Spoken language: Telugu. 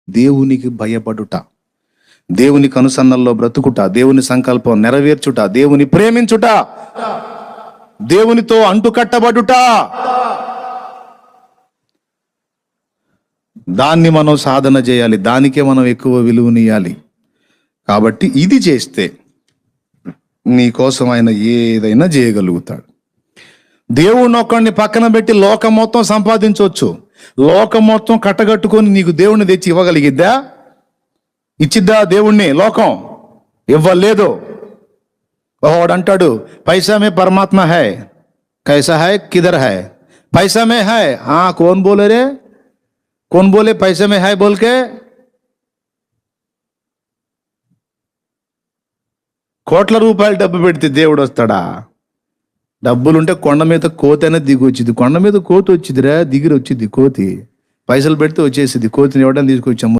దేవునికి భయపడుట, దేవునికి అనుసన్నల్లో బ్రతుకుట, దేవుని సంకల్పం నెరవేర్చుట, దేవుని ప్రేమించుట, దేవునితో అంటుకట్టబడుట, దాన్ని మనం సాధన చేయాలి. దానికే మనం ఎక్కువ విలువనియాలి. కాబట్టి ఇది చేస్తే నీ కోసం ఆయన ఏదైనా చేయగలుగుతాడు. దేవుడిని ఒక్కడిని పక్కన పెట్టి లోకం మొత్తం సంపాదించవచ్చు. లోకం మొత్తం కట్టగట్టుకొని నీకు దేవుణ్ణి తెచ్చి ఇవ్వగలిగిద్దా? ఇచ్చిద్దా దేవుణ్ణి? లోకం ఇవ్వలేదు. వాడు అంటాడు, పైసా మే పరమాత్మ హై, కైసా హై, కిధర్ హై? पैसा में है. हाँ, कौन बोले रे? कौन बोले पैसे में है बोल के? కోట్ల రూపాయలు డబ్బు పెడితే దేవుడు వస్తాడా? డబ్బులుంటే కొండ మీద కోతైనా దిగి వచ్చింది. కొండ మీద కోతి వచ్చిందిరా, దిగిరి వచ్చింది కోతి. పైసలు పెడితే వచ్చేసింది. కోతిని ఎవడని తీసుకొచ్చాము.